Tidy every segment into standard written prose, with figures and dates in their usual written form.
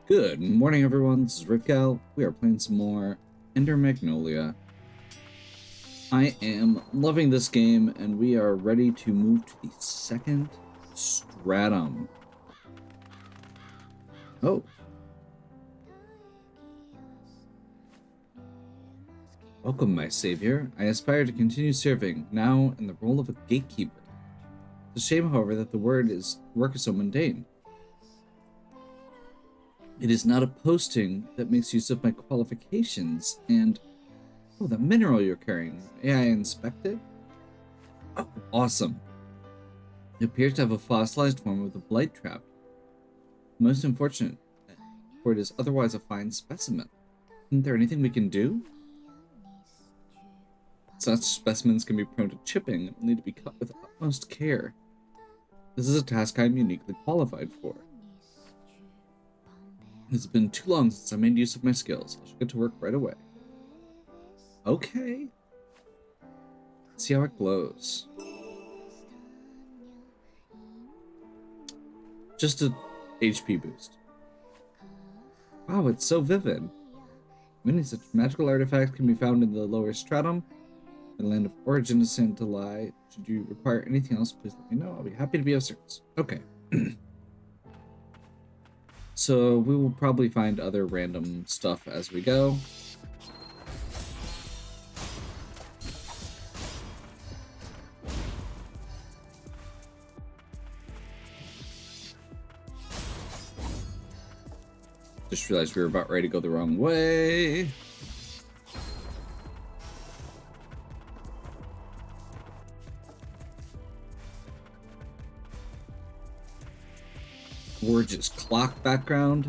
Good morning, everyone. This is Rivcal. We are playing some more Ender Magnolia. I am loving this game, and we are ready to move to the second stratum. Oh. Welcome, my savior. I aspire to continue serving, now in the role of a gatekeeper. It's a shame, however, that the work is so mundane. It is not a posting that makes use of my qualifications, and oh, the mineral you're carrying. May I inspect it? Oh, awesome. It appears to have a fossilized form of the blight trap. Most unfortunate, for it is otherwise a fine specimen. Isn't there anything we can do? Such specimens can be prone to chipping and need to be cut with utmost care. This is a task I am uniquely qualified for. It has been too long since I made use of my skills. I shall get to work right away. Okay. Let's see how it glows. Just a HP boost. Wow, it's so vivid. Many such magical artifacts can be found in the lower stratum. The land of origin is said to lie. Should you require anything else, please let me know. I'll be happy to be of service. Okay. So we will probably find other random stuff as we go. Just realized we were about ready to go the wrong way. Gorgeous clock background.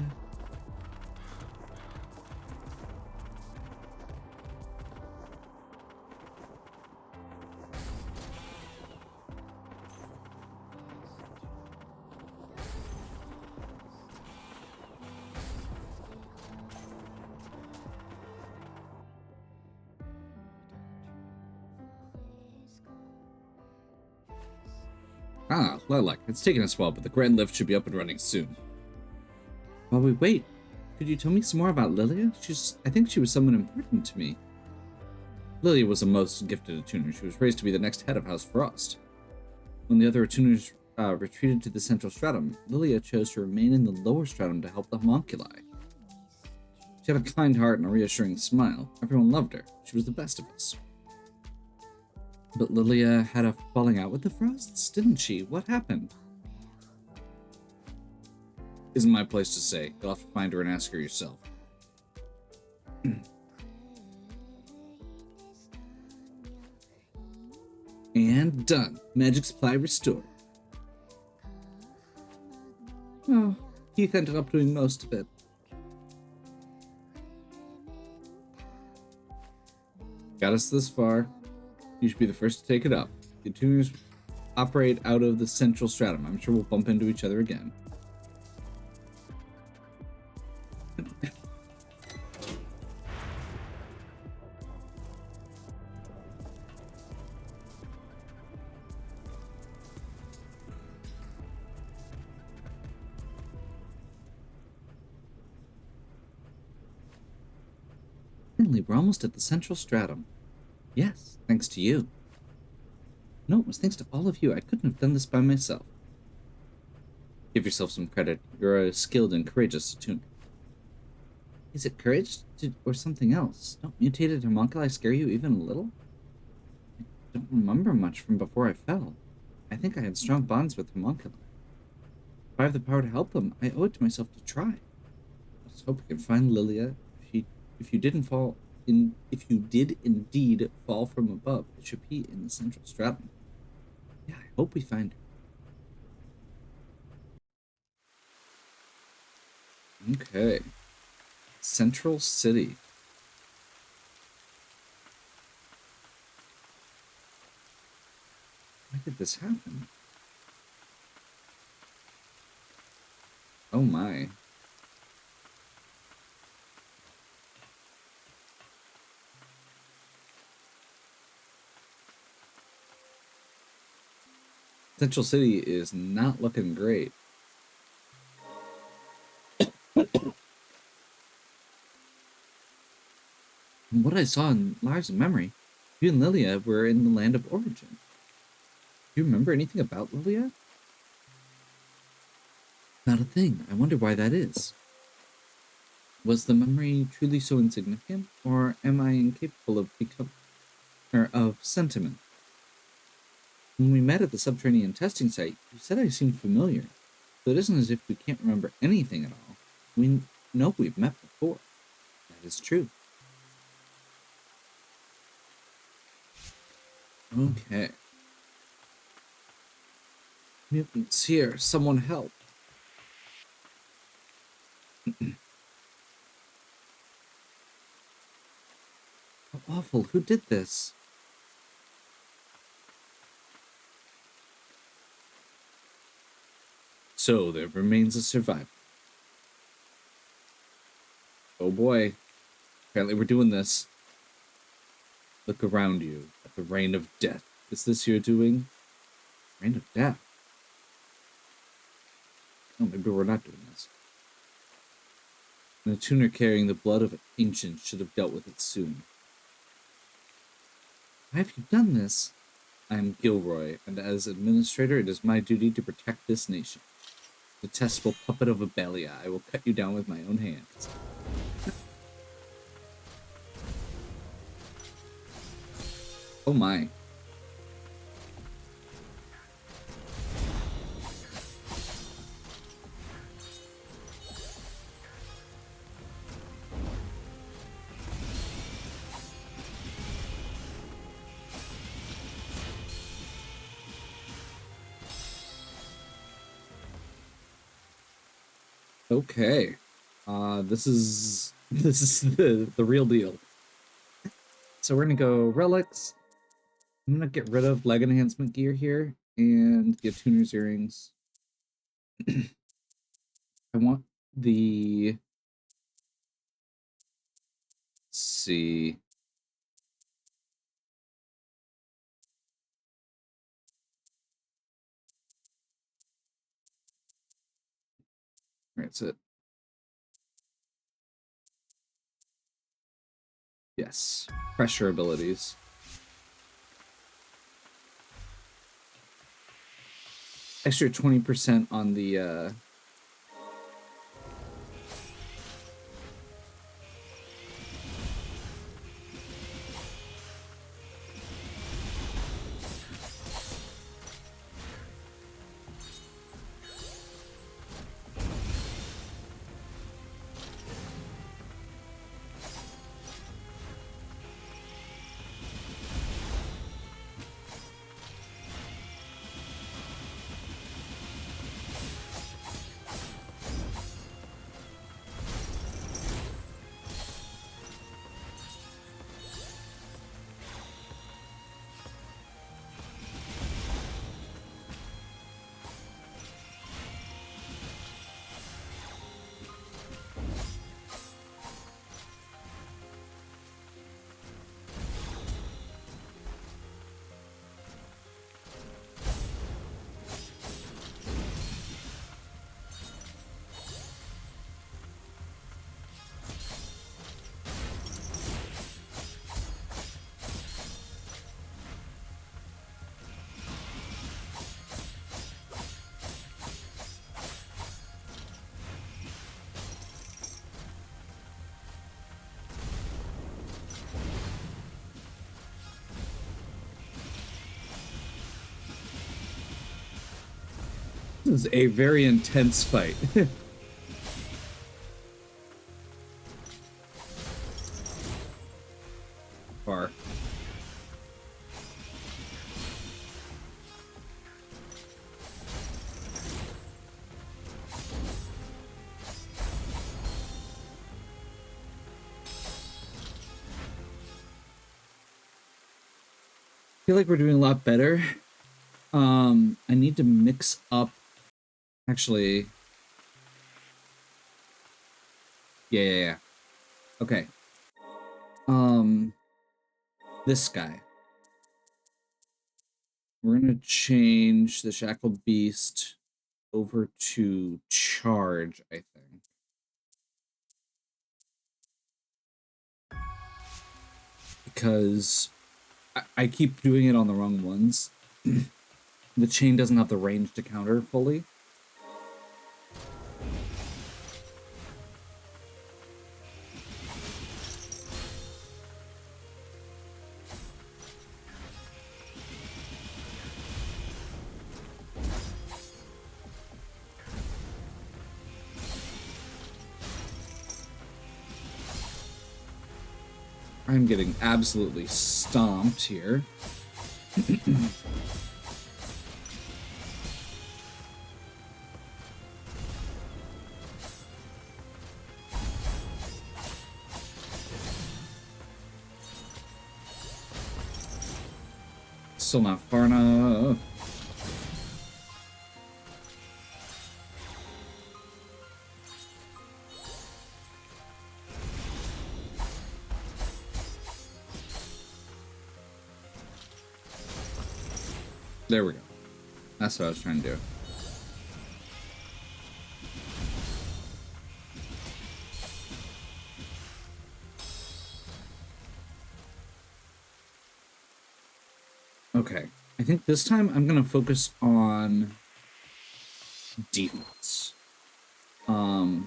Ah, Lilac, it's taken us a while, but the grand lift should be up and running soon. While we wait, could you tell me some more about Lilia? I think she was someone important to me. Lilia was a most gifted attuner. She was raised to be the next head of House Frost. When the other attuners retreated to the central stratum, Lilia chose to remain in the lower stratum to help the homunculi. She had a kind heart and a reassuring smile. Everyone loved her. She was the best of us. But Lilia had a falling out with the Frosts, didn't she? What happened? Isn't my place to say. You'll have to find her and ask her yourself. And done. Magic supply restored. Oh, Keith ended up doing most of it. Got us this far. You should be the first to take it up. The tuners operate out of the central stratum. I'm sure we'll bump into each other again. Finally, we're almost at the central stratum. Yes, thanks to you. No, it was thanks to all of you. I couldn't have done this by myself. Give yourself some credit. You're a skilled and courageous attuner. Is it courage or something else? Don't mutated homunculi scare you even a little? I don't remember much from before I fell. I think I had strong bonds with homunculi. If I have the power to help them, I owe it to myself to try. Let's hope we can find Lilia. If you did indeed fall from above, it should be in the central stratum. Yeah, I hope we find her. Okay. Central City. Why did this happen? Oh my. Central City is not looking great. From what I saw in Lives of Memory, you and Lilia were in the land of origin. Do you remember anything about Lilia? Not a thing. I wonder why that is. Was the memory truly so insignificant, or am I incapable of of sentiment? When we met at the subterranean testing site, you said I seemed familiar, so it isn't as if we can't remember anything at all. We know we've met before. That is true. Okay. Mutants here. Someone help. How awful. Who did this? So there remains a survivor. Oh boy. Apparently we're doing this. Look around you at the rain of death. Is this your doing? Rain of death? Oh, maybe we're not doing this. And a tuner carrying the blood of ancients should have dealt with it soon. Why have you done this? I am Gilroy, and as administrator, it is my duty to protect this nation. Detestable puppet of a Belia, I will cut you down with my own hands. Oh my. Okay. This is this is the real deal. So we're gonna go relics. I'm gonna get rid of leg enhancement gear here and get tuner's earrings. I want the, let's see. That's it. Yes. Pressure abilities. Extra 20% on the this is a very intense fight. Far. I feel like we're doing a lot better. I need to mix up. Actually, yeah. Okay. Um, this guy. We're gonna change the Shackled Beast over to charge, I think. because I keep doing it on the wrong ones. The chain doesn't have the range to counter fully. I'm getting absolutely stomped here. Still not far enough. There we go. That's what I was trying to do. Okay. I think this time I'm going to focus on defense. I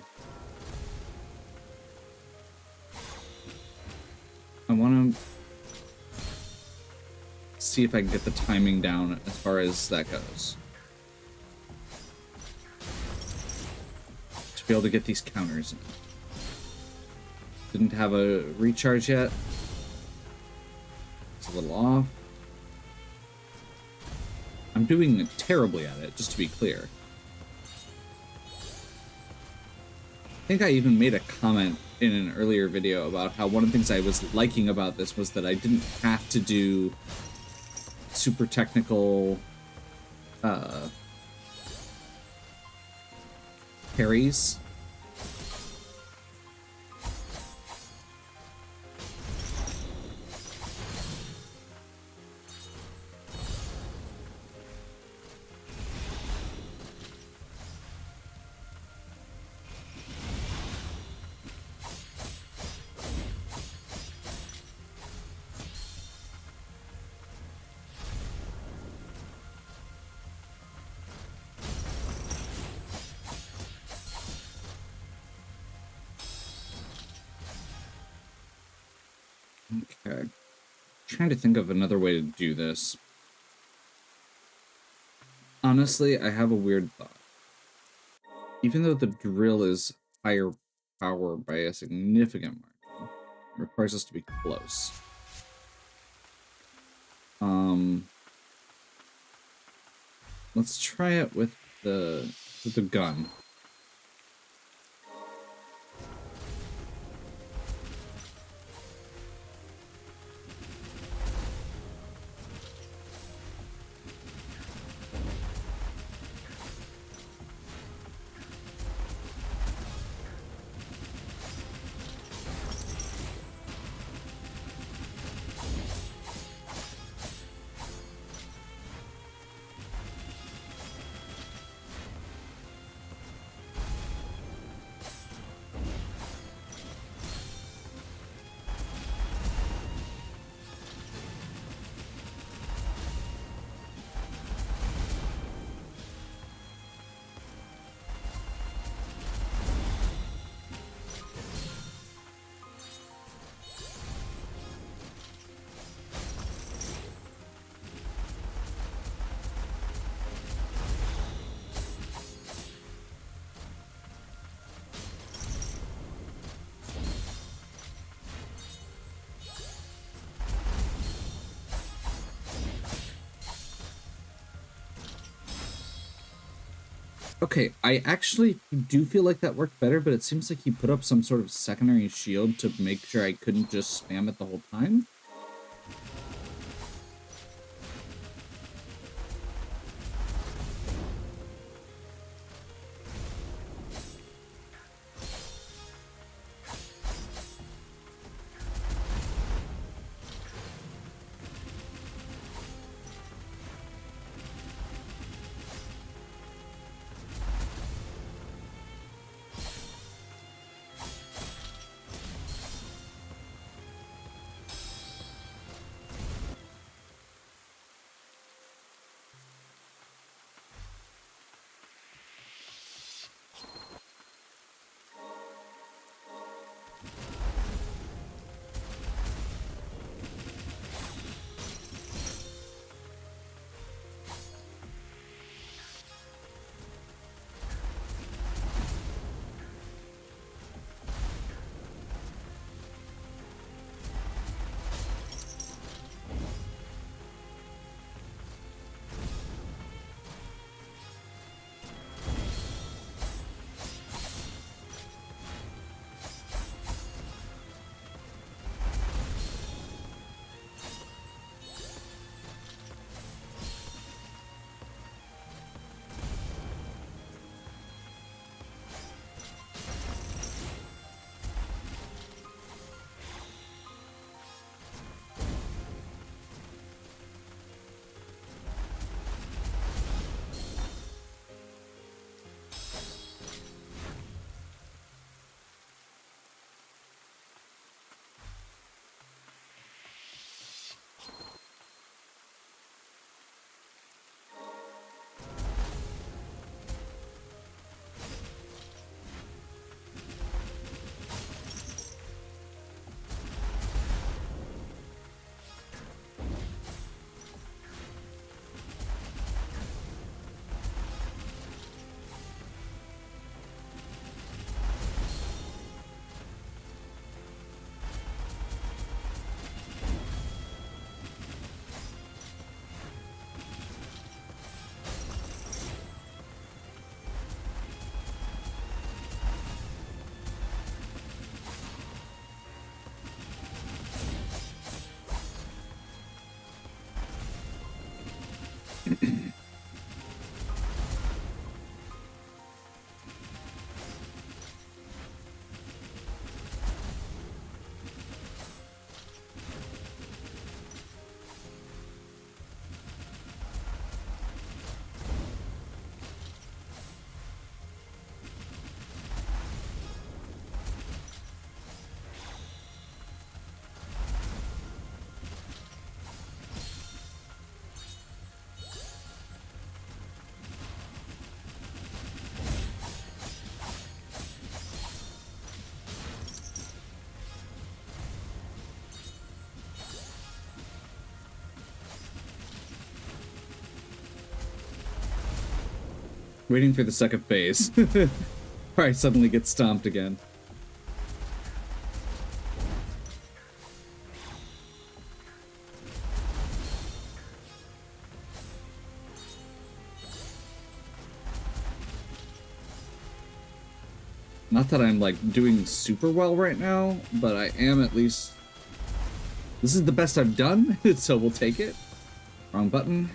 want to see if I can get the timing down as far as that goes. To be able to get these counters in. Didn't have a recharge yet. It's a little off. I'm doing terribly at it, just to be clear. I think I even made a comment in an earlier video about how one of the things I was liking about this was that I didn't have to do super technical parries. Okay. Trying to think of another way to do this. Honestly, I have a weird thought. Even though the drill is higher power by a significant margin, it requires us to be close. Let's try it with the gun. Okay, I actually do feel like that worked better, but it seems like he put up some sort of secondary shield to make sure I couldn't just spam it the whole time. Waiting for the second phase. Probably suddenly get stomped again. Not that I'm like doing super well right now, but I am at least. This is the best I've done, so we'll take it. Wrong button.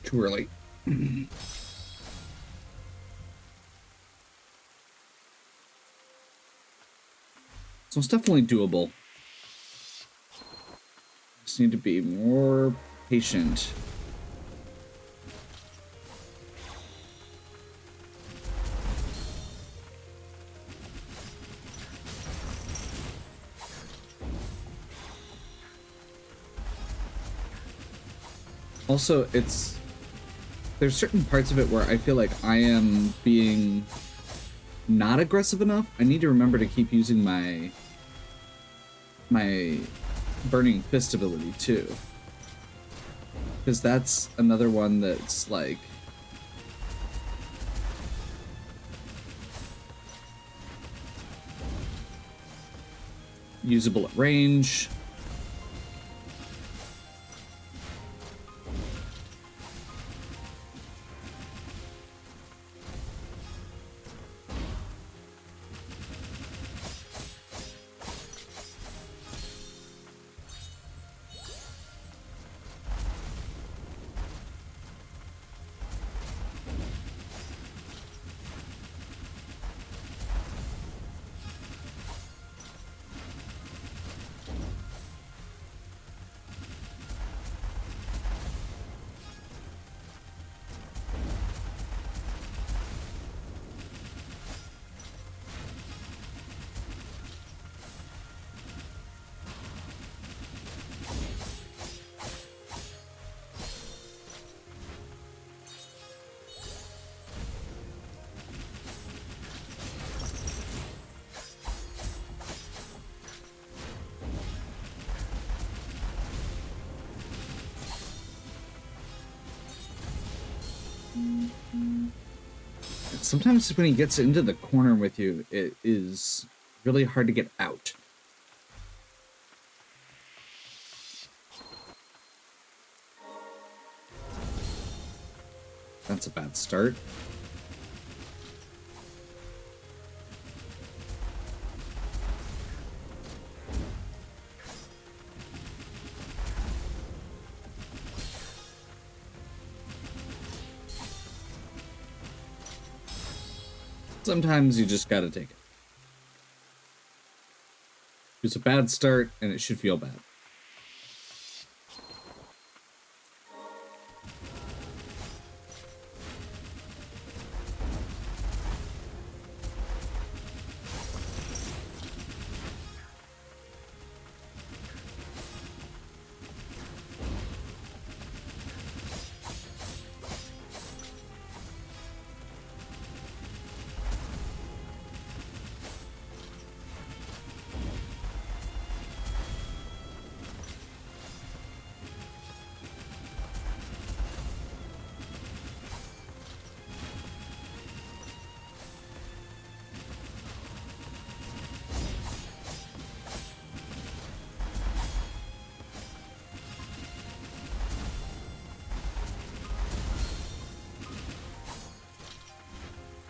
Too early. So it's definitely doable. Just need to be more patient. Also, there's certain parts of it where I feel like I am being not aggressive enough. I need to remember to keep using my Burning Fist ability too, because that's another one that's like usable at range. Sometimes when he gets into the corner with you, it is really hard to get out. That's a bad start. Sometimes you just gotta take it. It's a bad start, and it should feel bad.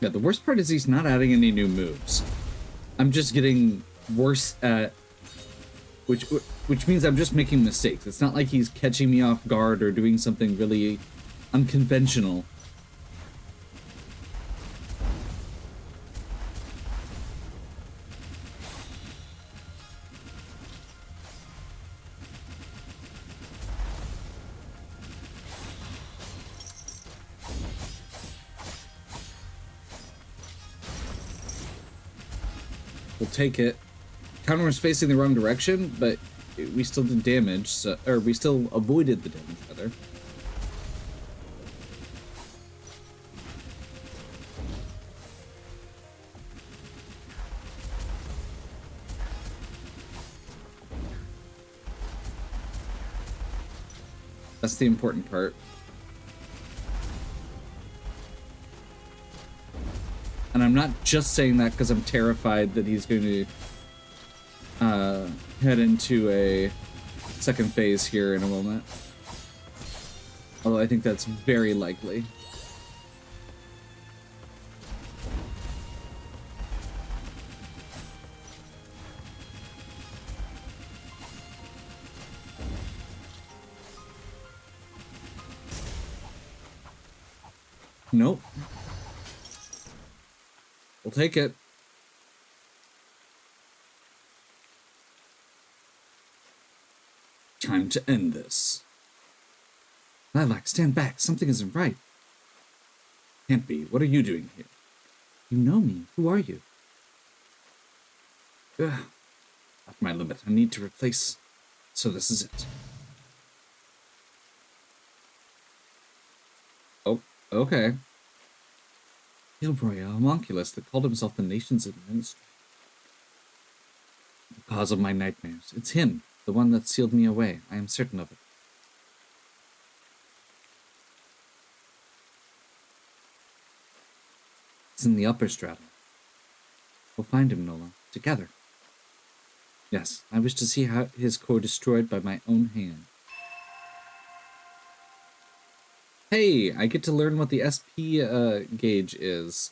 Yeah, the worst part is he's not adding any new moves. I'm just getting worse at which means I'm just making mistakes. It's not like he's catching me off guard or doing something really unconventional. We'll take it. Counter was facing the wrong direction, but we still did damage, so, or we still avoided the damage, rather. That's the important part. And I'm not just saying that because I'm terrified that he's going to head into a second phase here in a moment. Although I think that's very likely. Nope. We'll take it. Time to end this. Lilac, stand back. Something isn't right. Can't be. What are you doing here? You know me. Who are you? Ugh. At my limit. I need to replace. So this is it. Oh, okay. Gilroy, a homunculus that called himself the nation's administrator. The cause of my nightmares. It's him, the one that sealed me away. I am certain of it. It's in the upper stratum. We'll find him, Nola. Together. Yes, I wish to see how his core destroyed by my own hand. Hey, I get to learn what the SP gauge is.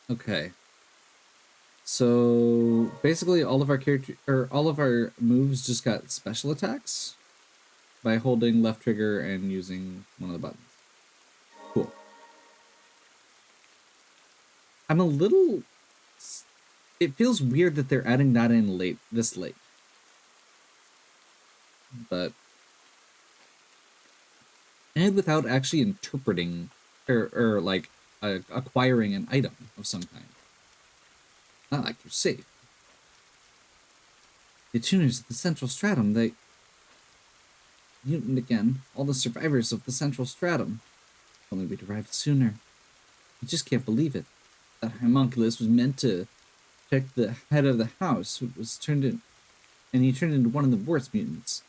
Okay. So basically all of our moves just got special attacks by holding left trigger and using one of the buttons. Cool. I'm a little... It feels weird that they're adding that in this late. But... And without actually interpreting or like acquiring an item of some kind. Not like you're safe. The tuners of the Central Stratum, they... Mutant again. All the survivors of the Central Stratum. If only we'd arrived sooner. I just can't believe it. That homunculus was meant to protect the head of the house, who was turned in... And he turned into one of the worst mutants.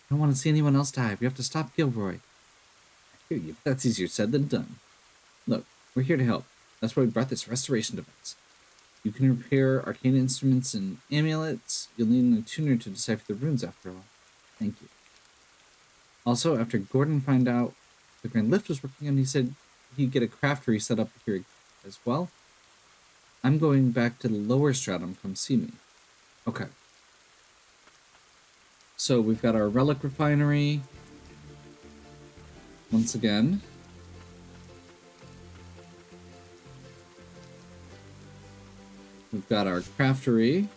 I don't want to see anyone else die. We have to stop Gilroy. I hear you, but that's easier said than done. Look, we're here to help. That's why we brought this restoration device. You can repair arcane instruments and amulets. You'll need a tuner to decipher the runes after all. Thank you. Also, after Gordon found out the Grand Lift was working on, he said he'd get a craftery set up here as well. I'm going back to the lower stratum. Come see me. Okay. So we've got our relic refinery. Once again. We've got our craftery.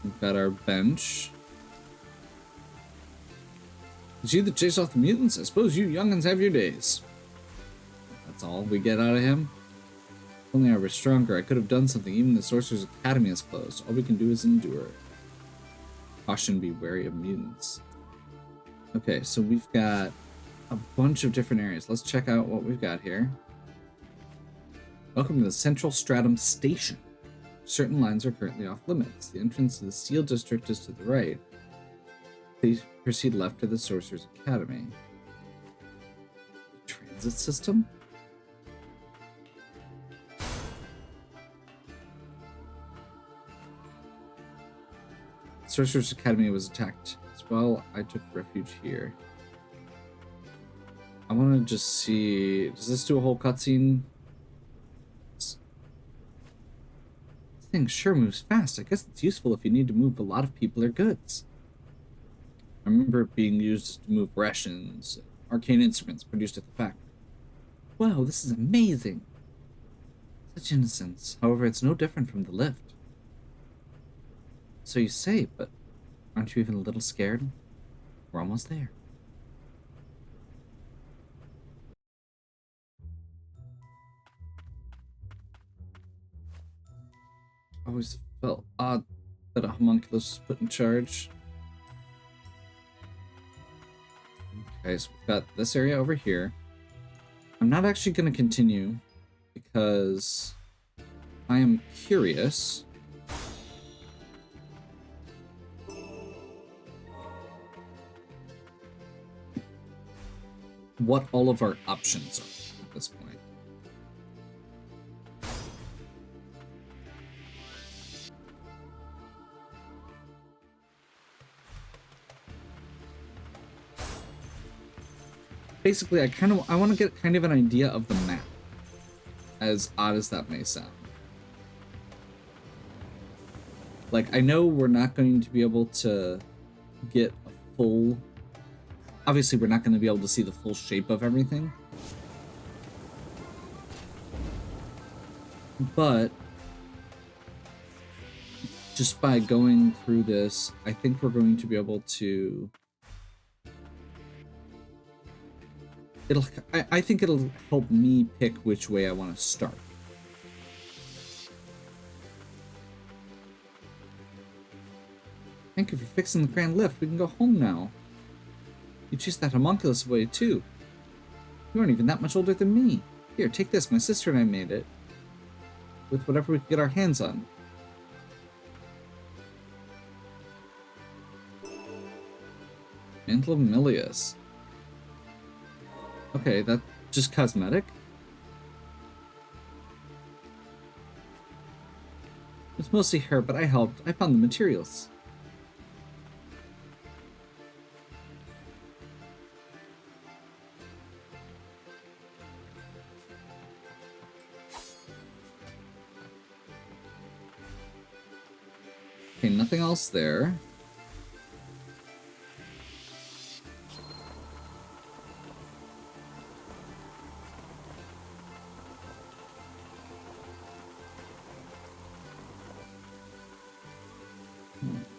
We've got our bench. It's you that chase off the mutants? I suppose you young'uns have your days. That's all we get out of him? If only I were stronger, I could have done something. Even the Sorcerer's Academy is closed. All we can do is endure. Caution, be wary of mutants. Okay, so we've got a bunch of different areas. Let's check out what we've got here. Welcome to the Central Stratum Station. Certain lines are currently off limits. The entrance to the Steel District is to the right. Please proceed left to the Sorcerer's Academy. The transit system? Sorcerer's Academy was attacked as well. I took refuge here. I want to just see, does this do a whole cutscene? This thing sure moves fast. I guess it's useful if you need to move a lot of people or goods. I remember it being used to move rations, arcane instruments produced at the factory. Wow, this is amazing. Such innocence. However, it's no different from the lift. So you say, but aren't you even a little scared? We're almost there. I always felt odd that a homunculus was put in charge. Okay, so we've got this area over here. I'm not actually going to continue because I am curious what all of our options are at this point. Basically, I want to get kind of an idea of the map, as odd as that may sound. Like, I know we're not going to be able to get a full... Obviously, we're not going to be able to see the full shape of everything. But just by going through this, I think we're going to be able to... I think it'll help me pick which way I want to start. Thank you for fixing the grand lift. We can go home now. You chased that homunculus away too. You aren't even that much older than me. Here, take this. My sister and I made it. With whatever we could get our hands on. Mantle of Milius. Okay, that's just cosmetic? It's mostly her, but I helped. I found the materials. Okay, nothing else there.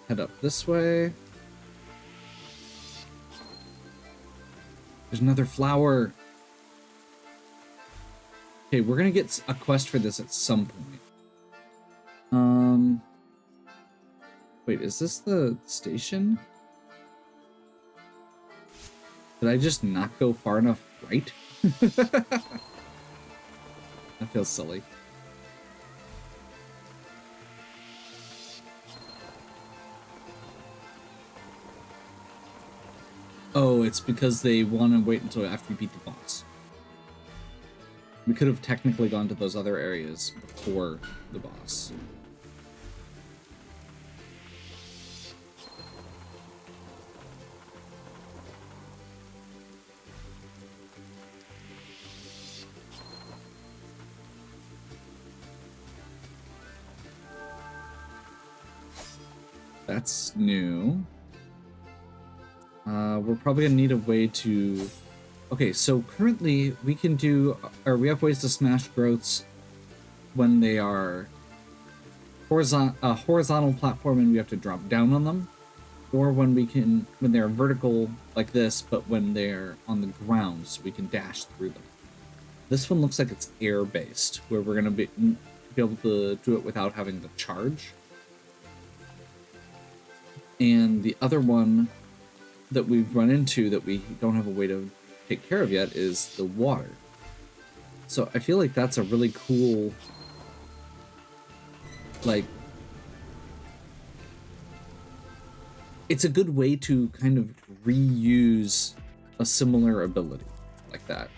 Head up this way. There's another flower. Okay, we're gonna get a quest for this at some point. Wait, is this the station? Did I just not go far enough right? That feels silly. Oh, it's because they want to wait until after you beat the boss. We could have technically gone to those other areas before the boss. That's new. We're probably gonna need a way to... Okay, so currently we can do... Or we have ways to smash growths when they are a horizontal platform and we have to drop down on them. Or when they're vertical like this, but when they're on the ground, so we can dash through them. This one looks like it's air-based, where we're gonna be able to do it without having to charge. And the other one that we've run into that we don't have a way to take care of yet is the water. So I feel like that's a really cool, like, it's a good way to kind of reuse a similar ability like that.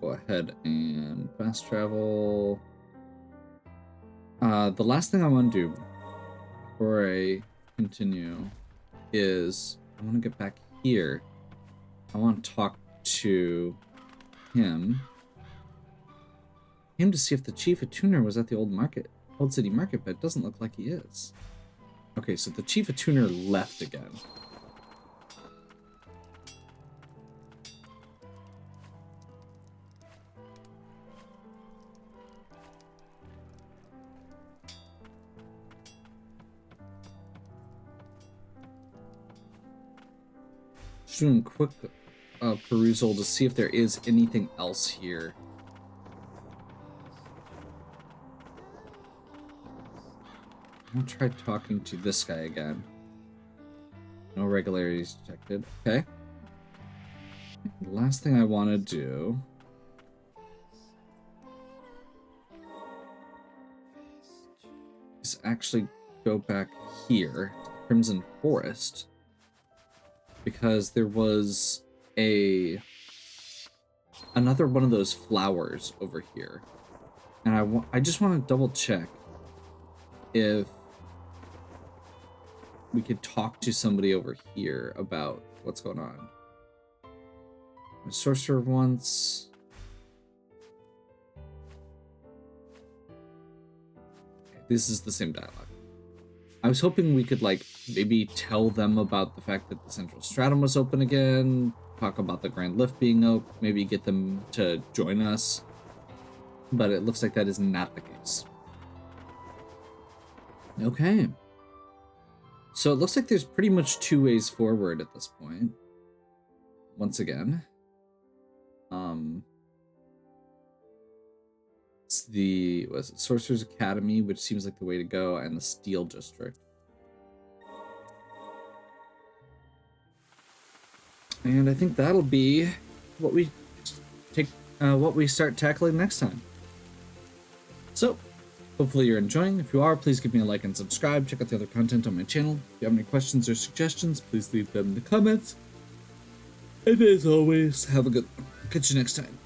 we'll go ahead and fast travel. The last thing I want to do before I continue is I want to get back here. I want to talk to him to see if the chief of tuner was at the old city market, but it doesn't look like he is. Okay, so the chief of tuner left again. Just doing a quick perusal to see if there is anything else here. I'm gonna try talking to this guy again. No regularities detected. Okay. The last thing I want to do is actually go back here to the Crimson Forest, because there was another one of those flowers over here, and I just want to double check if we could talk to somebody over here about what's going on. A sorcerer once. Okay, this is the same dialogue. I was hoping we could, like, maybe tell them about the fact that the Central Stratum was open again, talk about the Grand Lift being open, maybe get them to join us, but it looks like that is not the case. Okay. So it looks like there's pretty much two ways forward at this point. Once again. It's the Sorcerer's Academy, which seems like the way to go, and the Steel District. And I think that'll be what we start tackling next time. So, hopefully you're enjoying. If you are, please give me a like and subscribe. Check out the other content on my channel. If you have any questions or suggestions, please leave them in the comments. And as always, have a good one. Catch you next time.